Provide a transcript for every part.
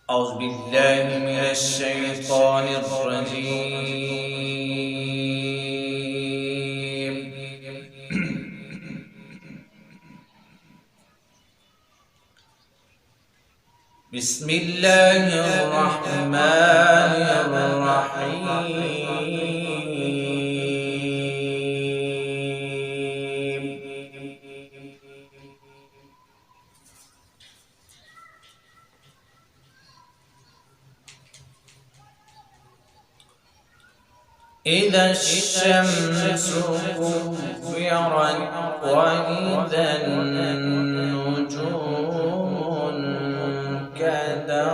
أعوذ بالله من الشيطان الرجيم. بسم الله الرحمن الرحيم. إذا الشمس كورت وإذا النجوم انكدرت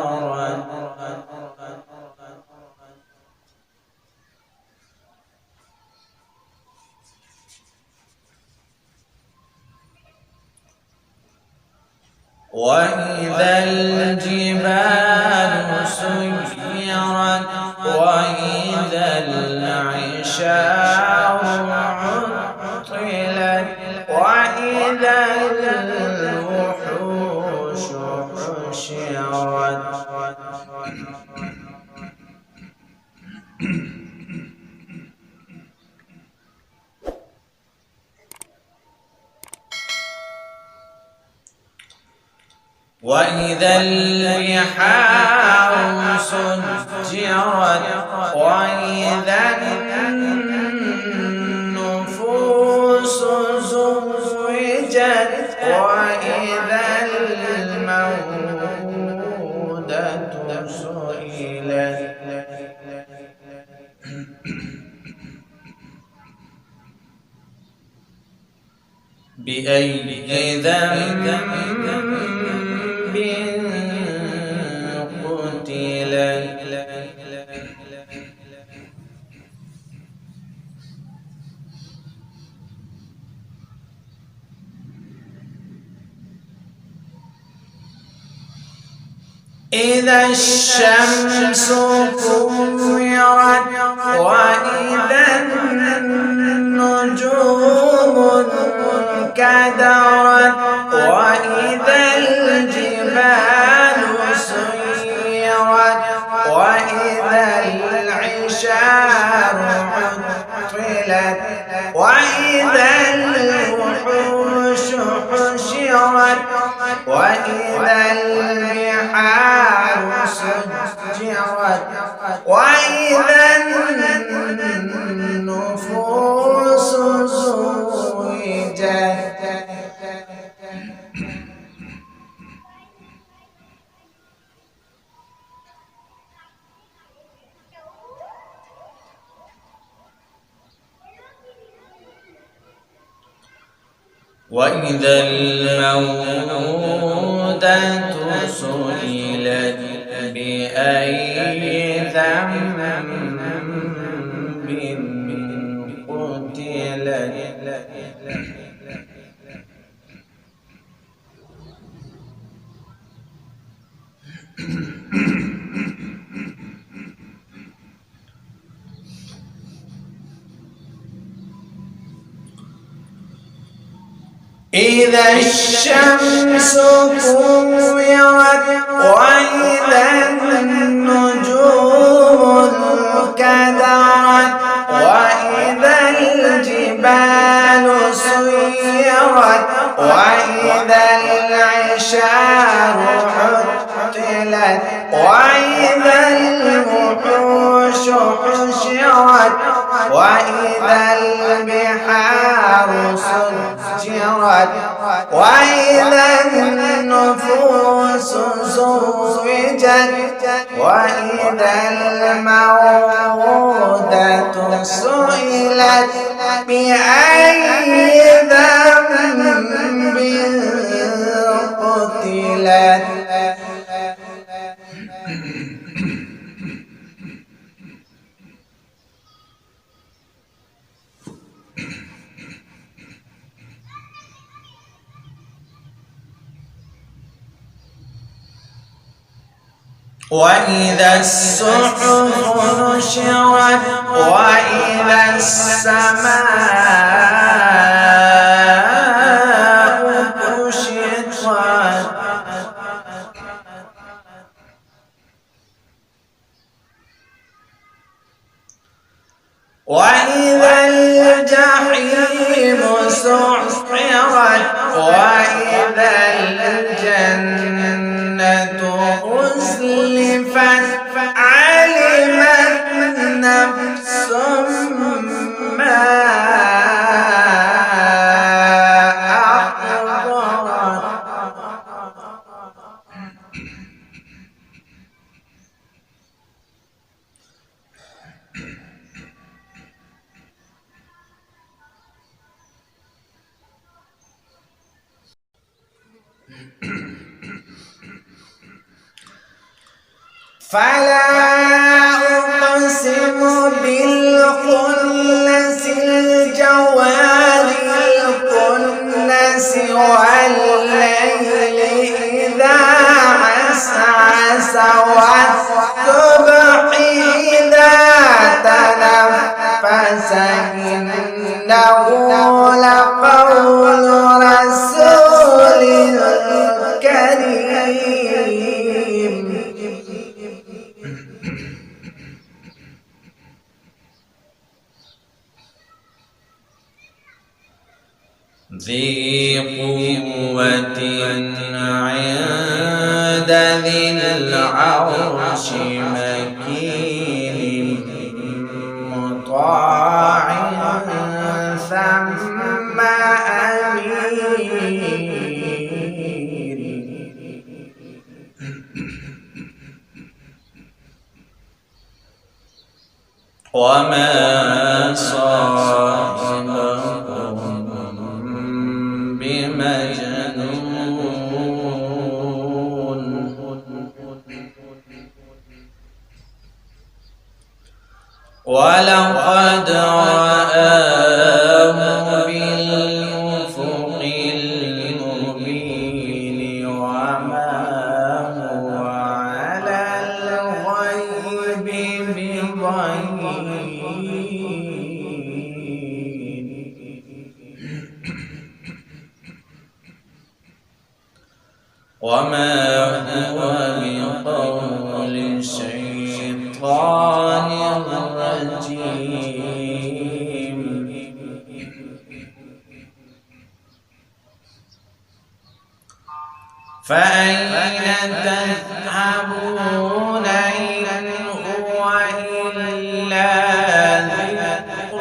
وإذا الجبال سيرت وإذا العشار عطلت وإذا الوحوش حشرت وإذا البحار سجرت وإذا النفوس زوجت وإذا الموءودة سئلت بأي ذنب قتلت إذا الشمس كورت وإذا النجوم انكدرت وإذا الجبال سيرت وإذا العشار عطلت وإذا الوحوش حشرت وإذا البحار سجرت وإذا النفوس زوجت وإذا الموءودة سئلت بأي ذنب قتلت إذا الشمس كورت وإذا النجوم انكدرت وإذا الجبال سيرت وإذا العشار عطلت وإذا الوحوش حشرت وإذا البحار سجرت وإذا النفوس زوجت وإذا الموءودة سئلت بأي ذنب قتلت وإذا الصحف نشرت وإذا السماء كشطت وإذا الجحيم سعرت وإذا الجنة أزلفت علمت نفس ما أحضرت. فلا أقسم بالخنس الجوار الكنس والليل إذا عسعس والصبح إذا تنفس إنه لقول رسول كريم. ذي قوة عند ذي العرش مكين مطاع ثم أمين. وما صاحبكم بمجنون ولقد رآه بالأفق المبين وما هو على الغيب بضنين. وما هو بقول الشيطان الرجيم. فأين تذهبون إن هو إلا ذكر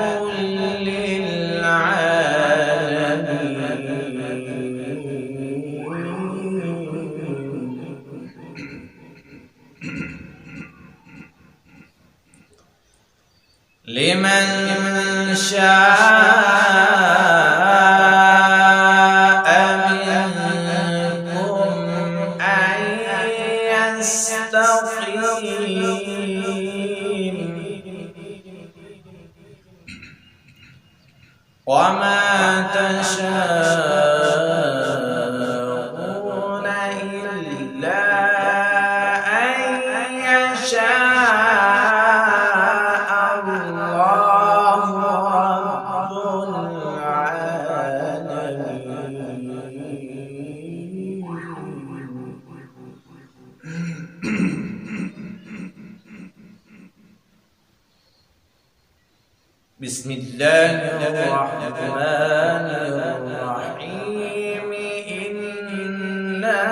لمن شاء منكم أن يستقيم. وما تشاءون إلا أن يشاء الله رب العالمين. بسم الله الرحمن الرحيم. إنا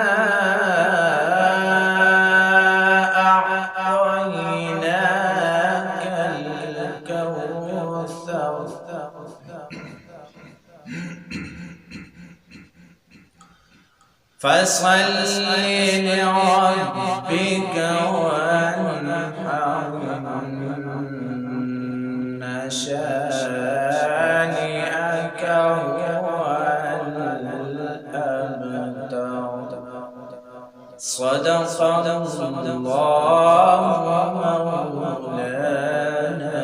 أعطيناك الكوثر فصل لربك وانحر شانئك هو الأبتر. صدق الله مولانا